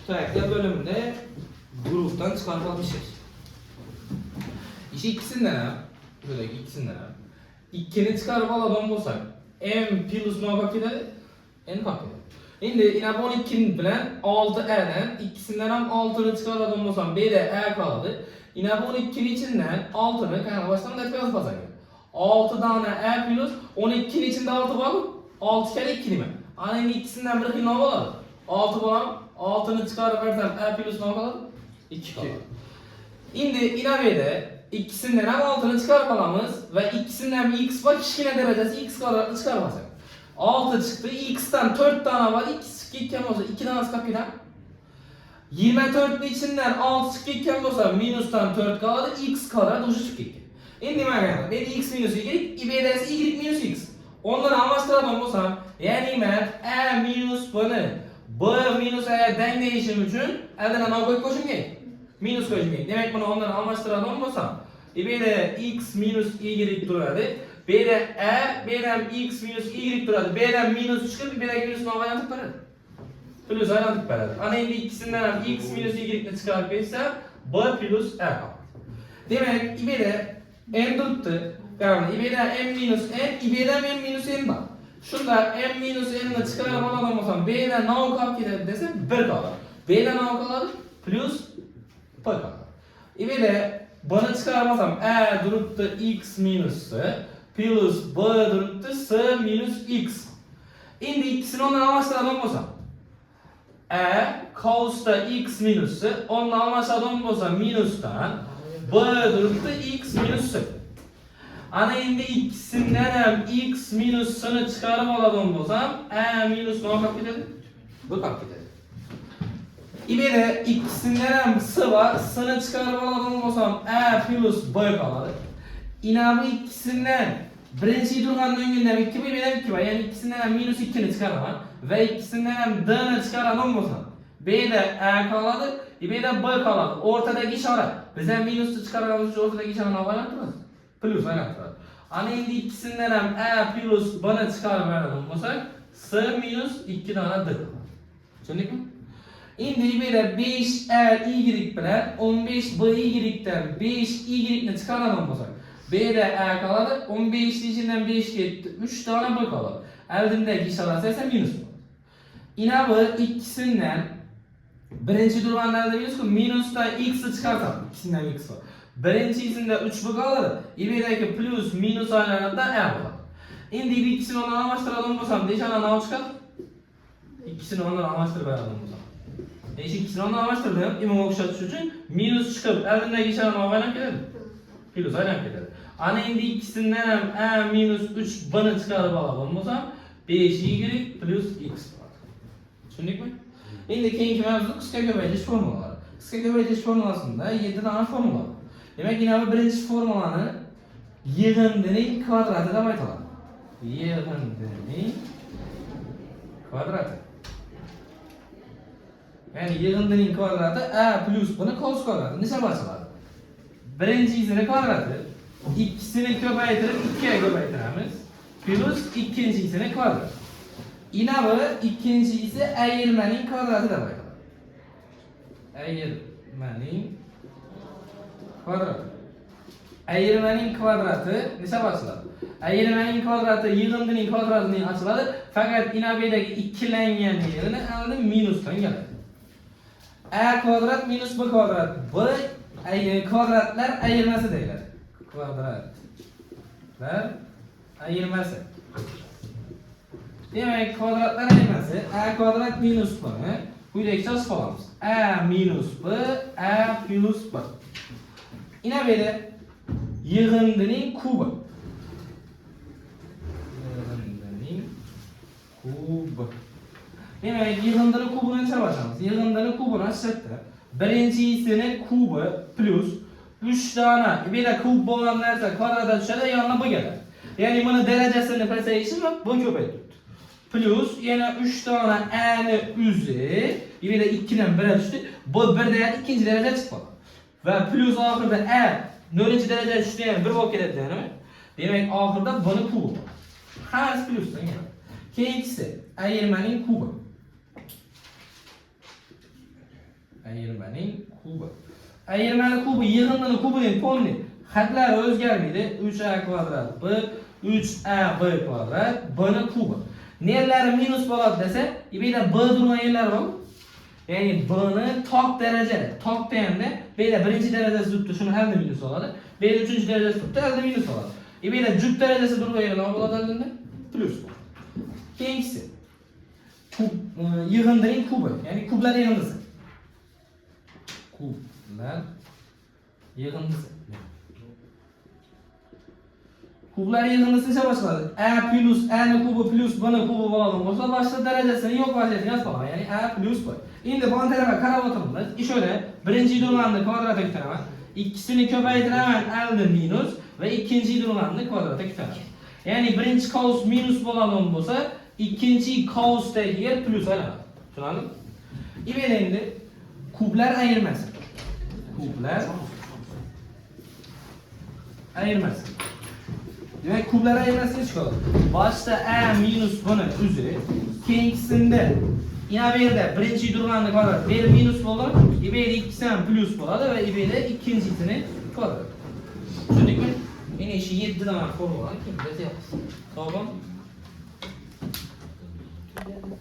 Tutaraklar bölümünde gruptan çıkarıp almışız. İşte ikisinden böyle ikisinden 2'ni çıkarıp alalım olsak m plus ne kapıda n kapıda. Şimdi yine 12'nin bilen 6e'den ikisinden hem 6'nı çıkaralım olsam b de e kaldı. Yine 12'nin içinden 6'nı yani baştan da biraz fazla. 6 tane e plus 12'nin içinde 6 var. 6 kere 2 mi? Hani ikisinden biri ne olur? 6 falan 6'nı çıkarıp versem e plus ne kalır? 2 kalır. Şimdi inavede ikisinden hem 6'nı çıkarıp alamız ve ikisinden bir x var, kişine derecesi x kadar çıkarmasak. 6 çıktı, x'ten 4 tane var, x çıktı iken olsa 2 tane kapıdan. 24'ün içinden 6 çıktı iken olsa minustan 4 kaldı, x kadar dışı çıktı. Şimdi ben de x minus y, ib'de y minus x. Onları amaçlarım olsa yani ben e minus bunu b minus e denkleyişim için elden ana koşum gerek. Minus koşum gerek. Demek bunu onları amaçlarım olsa b'de x minus y durardı. B'de e, b'den x minus y durardı. B'den minus çıkıp b'den minus nova yantık verir. Plus yantık verir. Ana indi ikisinden x minus y çıkarıp ise b plus e kalır. Demek b'de n tuttu. Yani ib'den m minus n, ib'den m minus n var. Şunda m minus n'ini çıkarıp alalım olsam b'den ne kalk gider desem 1 kalır. B'den ne kalır? Plus p kalır. İb'de bana çıkarmasam e duruptu x minus plus b duruptu s minus x. Şimdi ikisini ondan amaçladım olsam e cos'ta x minus ondan amaçladım olsam minustan b duruptu x minus s. Ana indi ikisinden hem x minus'ını çıkarıp alalım olsam e minus ne kapı dedi? Bu kapı dedi. İb'de ikisinden hem s var, s'ını çıkarıp alalım olsam e plus b kalır. Yine bu ikisinden birinci durgan döngünden 2 bu ib'den 2 var. Yani ikisinden hem minus 2'ni çıkaramam. Ve ikisinden hem d'ni çıkaralım olsam b'de e kalır, ib'de b kalır. Ortadaki işaret. Biz hem minus'u çıkaralım için ortadaki işaret ne var yaptınız? Plus oynatırız. Ana indi ikisinden hem e plus b'ni çıkarıp verelim olsak s minus 2 tane d kalır. Düşündük mü? Şimdi böyle 5 y bilen 15 y'den 5 y'ni çıkaralım olsak b'de e kalır, 15 içinden 5 gitti, 3 tane b kalır. Eldindeki işaret ise minus olur. Yine bu ikisinden birinci durumlarda biliyoruz ki minus'ta x'i çıkarsam ikisinden x var. Birincisinden 3 b kalır, ib'deki plus minus ayarında e kalır. Şimdi bir ikisini ondan amaçtıralım olsam diyeceğim ne çıkar? İkisini ondan amaçtırıp verelim o zaman. İşte ikisini ondan amaçtırdım. İmam okşatış için minus çıkıp elindeki işaret havayla gider. Plus aynen gider. Ana indi ikisinden hem e minus 3 b'ni çıkarıp alalım o zaman 5 y plus x var. Düşündük mü? Şimdi keyinki mevzu kısa göbeliş formulaları. Kısa göbeliş formulasında 7 tane formula var. Demek yine bu birinci formulanı yığındının kvadratı da baytalar. Yığındının kvadratı. Yani yığındının kvadratı e plus bunu cos kvadratı. Nişan başlar. Birincisinin kvadratı. İkisini köpeytirip 2'ye köpeytiremiz. Plus ikincisinin kvadratı. Yine bu ikincisi eğirmenin kvadratı da baytalar. Eğirmenin kvadratı. Eğirmenin kvadratı nişan başlar. Eğirmenin kvadratı yığındının kvadratını açıladı. Fakat inabedeki ikilengen yerine elde minustan gelir. E kvadrat minus b kvadrat. Bu kvadratlar ayırması değiller. Kvadratlar ayırması. Demek kvadratlar ayırması. E kvadrat minus b. Bu ilekçaz falanız. E minus b, e plus b. Yine böyle yığındının kubu. Yığındının kubu. Demek yığındının kubunu nasıl başlamamız? Yığındının kubunu açıkta. Birincisinin kubu plus 3 tane bir de kub olan nerede kvadrata düşer yanına bu gelir. Yani bunun derecesini preseyişi mi? Bu köpek tut. Plus yine 3 tane e'ni üzeri bir de 2'den 1'e düştü. Bu bir de ikinci derece çıkmadı. Ve plus ahırda e 4. derece düştü yani bir vakit etti yani. Demek ahırda bunun kubu var. Her plus'tan yani. Keyifsi eğirmenin kubu. ayirmaning kubi. Ayirmaning kubi yig'indini kubining fonli. Xatlari o'zgarmaydi. 3a kvadrat b 3ab kvadrat b ning kubi. Nerlari minus bo'ladi desa, bu yerda b turgan yerlar bor. Ya'ni b ni tok darajada, tokda hamda bu yerda birinchi darajasi turibdi, shuni alda minus oladi. Bu yerda uchinchi darajasi turibdi, alda minus oladi. Bu yerda juft darajasi turgan yerlar nima bo'ladi aldinda? Plus. Keyingisi kub yig'indining kubi, ya'ni kublar yig'indisi. Kublar yig'indisi. Kublar yig'indisi esa boshqaladi. A plus A ning kubi plus B ning kubi bo'ladigan bo'lsa, boshqa darajasini yo'q vaziyatga yozib ya'ni A plus B. Endi bu tarafa qarab o'tiramiz. Ishora birinchi durmanni kvadratiga ko'taraman. Ikkisini ko'paytiraman aldi minus va ikkinchi durmanni kvadratiga ko'taraman. Ya'ni birinchi kaos minus bo'ladigan bo'lsa, ikkinchi kaosdagi yer plus aylanadi. Tushunarlimi? Endi kublar ayirmasi. Kublar ayirmasi. Demek kublar ayirmasini chiqadi. Boshda a minus b ni o'zi, keyingisida yana bu yerda birinchi durmanni kvadrat, bu yer minus bo'ladi, bu yerda ikkisi ham plus bo'ladi va bu yerda ikkinchisini kvadrat. Tushundingmi? Meni ishi 7 dan formula kim bilyapsiz. Tamam.